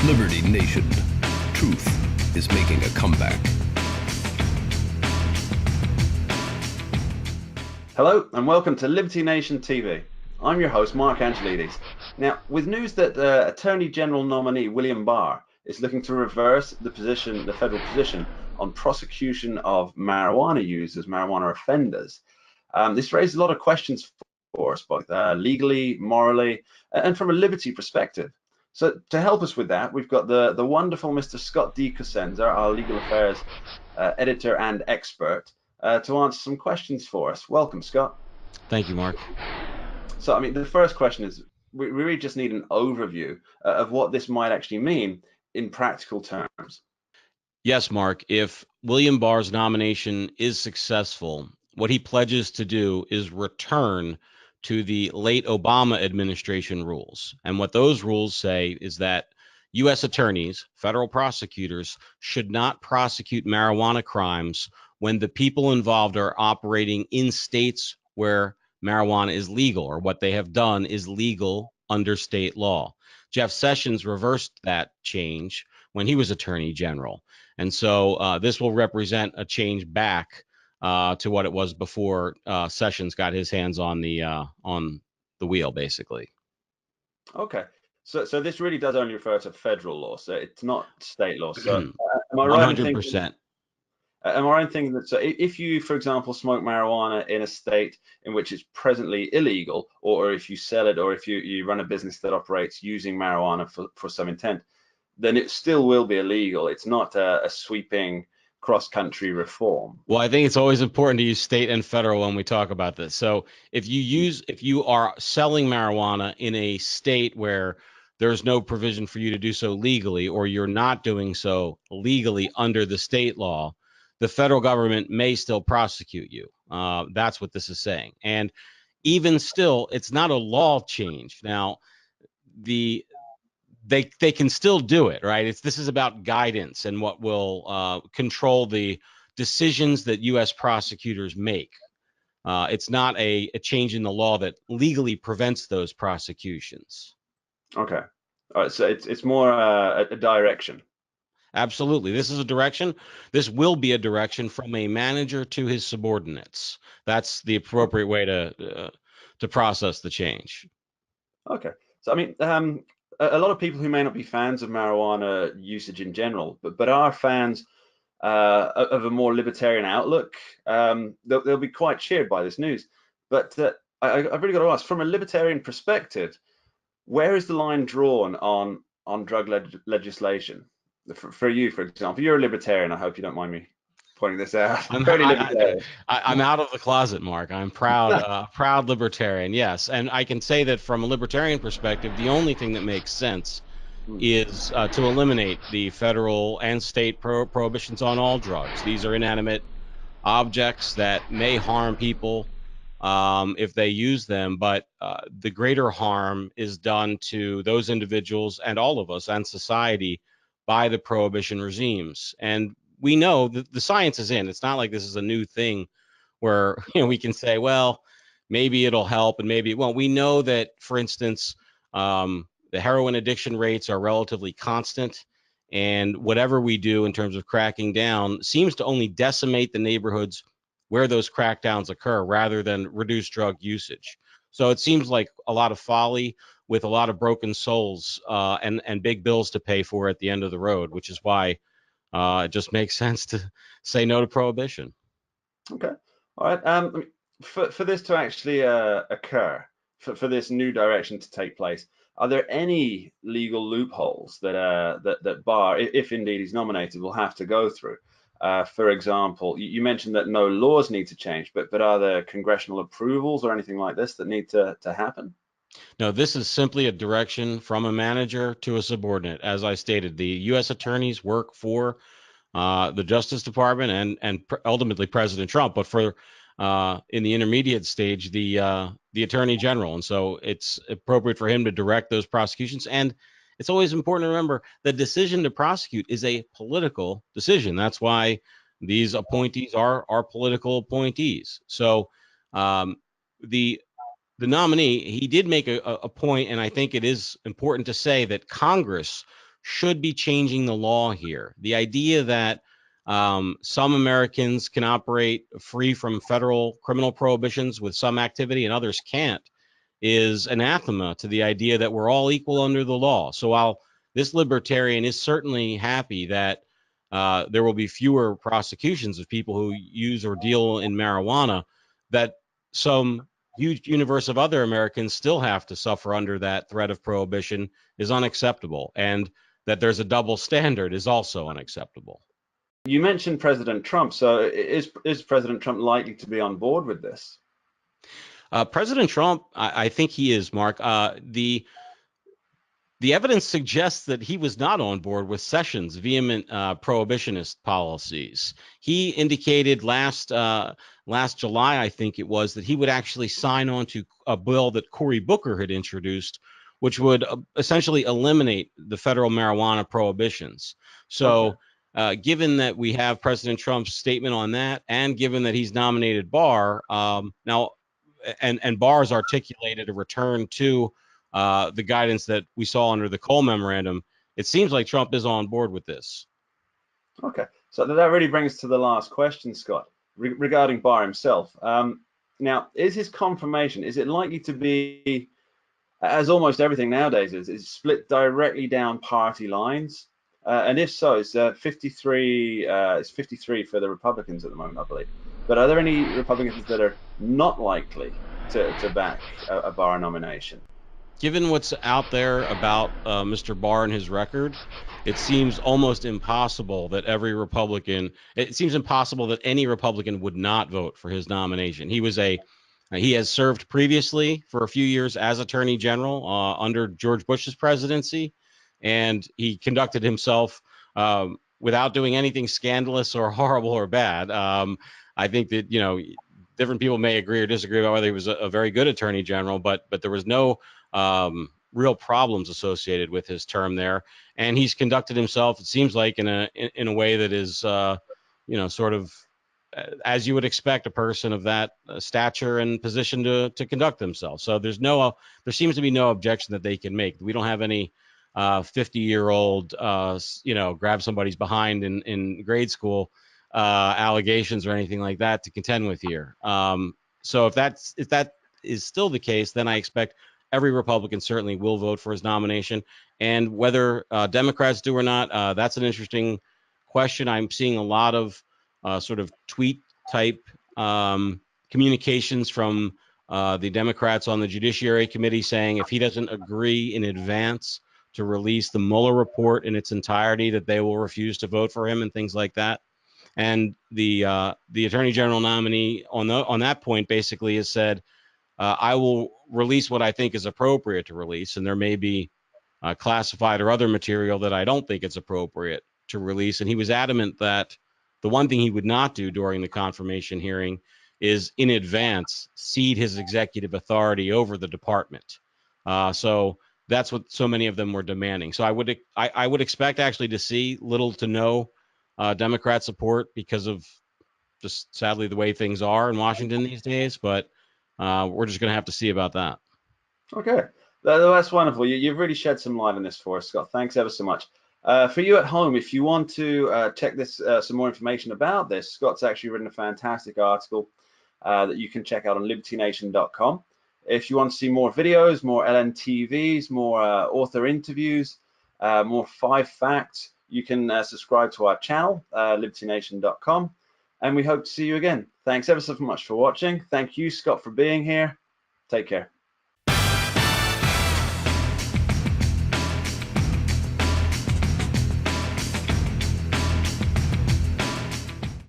Liberty Nation. Truth is making a comeback. Hello and welcome to Liberty Nation TV. I'm your host, Mark Angelides. Now, with news that Attorney General nominee William Barr is looking to reverse the federal position on prosecution of marijuana users, marijuana offenders, this raises a lot of questions for us, both legally, morally, and from a liberty perspective. So to help us with that, we've got the wonderful Mr. Scott D. Cosenza, our legal affairs editor and expert, to answer some questions for us. Welcome, Scott. Thank you, Mark. So, I mean, the first question is, we really just need an overview of what this might actually mean in practical terms. Yes, Mark, if William Barr's nomination is successful, what he pledges to do is return to the late Obama administration rules. And what those rules say is that U.S. attorneys, federal prosecutors, should not prosecute marijuana crimes when the people involved are operating in states where marijuana is legal, or what they have done is legal under state law. Jeff Sessions reversed that change when he was Attorney General. And so this will represent a change back to what it was before Sessions got his hands on the wheel, basically. Okay. So this really does only refer to federal law, so it's not state law. So am I 100%. Am I right in thinking that, so if you, for example, smoke marijuana in a state in which it's presently illegal, or if you sell it, or if you run a business that operates using marijuana for some intent, then it still will be illegal. It's not a sweeping cross-country reform. Well, I think it's always important to use state and federal when we talk about this. So if you are selling marijuana in a state where there's no provision for you to do so legally, or you're not doing so legally under the state law, the federal government may still prosecute you. That's what this is saying. And even still, it's not a law change. Now, they can still do it, right? This is about guidance and what will control the decisions that U.S. prosecutors make. It's not a change in the law that legally prevents those prosecutions. Okay. All right. So it's more a direction. Absolutely. This is a direction. This will be a direction from a manager to his subordinates. That's the appropriate way to process the change. Okay. So, I mean, a lot of people who may not be fans of marijuana usage in general, but are fans of a more libertarian outlook, they'll be quite cheered by this news. But I've really got to ask, from a libertarian perspective, where is the line drawn on drug legislation? For you, for example, you're a libertarian. I hope you don't mind me pointing this out. I'm out of the closet, Mark. I'm proud libertarian. Yes, and I can say that from a libertarian perspective, the only thing that makes sense is to eliminate the federal and state prohibitions on all drugs. These are inanimate objects that may harm people if they use them, but the greater harm is done to those individuals and all of us and society by the prohibition regimes. And we know that the science is in. It's not like this is a new thing where we can say, well, maybe it'll help and maybe it won't. We know that, for instance, the heroin addiction rates are relatively constant, and whatever we do in terms of cracking down seems to only decimate the neighborhoods where those crackdowns occur rather than reduce drug usage. So it seems like a lot of folly with a lot of broken souls and big bills to pay for at the end of the road, which is why it just makes sense to say no to prohibition. Okay. All right. For this to actually occur, for this new direction to take place, are there any legal loopholes that Barr, if indeed he's nominated, will have to go through? For example, you mentioned that no laws need to change, but are there congressional approvals or anything like this that need to happen? No, this is simply a direction from a manager to a subordinate. As I stated, the U.S. attorneys work for the Justice Department and ultimately President Trump, but for in the intermediate stage, the Attorney General. And so it's appropriate for him to direct those prosecutions. And it's always important to remember the decision to prosecute is a political decision. That's why these appointees are political appointees. So the nominee, he did make a point, and I think it is important to say that Congress should be changing the law here. The idea that some Americans can operate free from federal criminal prohibitions with some activity and others can't is anathema to the idea that we're all equal under the law. So while this libertarian is certainly happy that there will be fewer prosecutions of people who use or deal in marijuana, that some huge universe of other Americans still have to suffer under that threat of prohibition is unacceptable. And that there's a double standard is also unacceptable. You mentioned President Trump. So is President Trump likely to be on board with this? President Trump, I think he is, Mark. The evidence suggests that he was not on board with Sessions' vehement prohibitionist policies. He indicated last July, I think it was, that he would actually sign on to a bill that Cory Booker had introduced, which would essentially eliminate the federal marijuana prohibitions. So given that we have President Trump's statement on that, and given that he's nominated Barr, now, and Barr's articulated a return to the guidance that we saw under the Cole memorandum, it seems like Trump is on board with this. Okay, so that really brings to the last question, Scott, regarding Barr himself. Now, is his confirmation, is it likely to be, as almost everything nowadays is split directly down party lines? And if so, it's 53 for the Republicans at the moment, I believe. But are there any Republicans that are not likely to back a Barr nomination? Given what's out there about Mr. Barr and his record, it seems almost impossible that it seems impossible that any Republican would not vote for his nomination. He has served previously for a few years as Attorney General under George Bush's presidency, and he conducted himself without doing anything scandalous or horrible or bad. I think that, different people may agree or disagree about whether he was a very good Attorney General, but there was no real problems associated with his term there, and he's conducted himself, it seems like, in a way that is, sort of as you would expect a person of that stature and position to conduct themselves. So there seems to be no objection that they can make. We don't have any 50-year-old, grab somebody's behind in grade school allegations or anything like that to contend with here. So if that is still the case, then I expect every Republican certainly will vote for his nomination. And whether Democrats do or not, that's an interesting question. I'm seeing a lot of sort of tweet type communications from the Democrats on the Judiciary Committee saying if he doesn't agree in advance to release the Mueller report in its entirety, that they will refuse to vote for him and things like that. And the Attorney General nominee on that point basically has said, I will release what I think is appropriate to release, and there may be classified or other material that I don't think it's appropriate to release. And he was adamant that the one thing he would not do during the confirmation hearing is in advance cede his executive authority over the department. So that's what so many of them were demanding. So I would expect actually to see little to no Democrat support because of just sadly the way things are in Washington these days. But we're just going to have to see about that. Okay, that's wonderful. You've really shed some light on this for us, Scott. Thanks ever so much. For you at home, if you want to check this some more information about this, Scott's actually written a fantastic article that you can check out on libertynation.com. If you want to see more videos, more LNTVs, more author interviews, more 5 facts, you can subscribe to our channel, libertynation.com. And we hope to see you again. Thanks ever so much for watching. Thank you, Scott, for being here. Take care.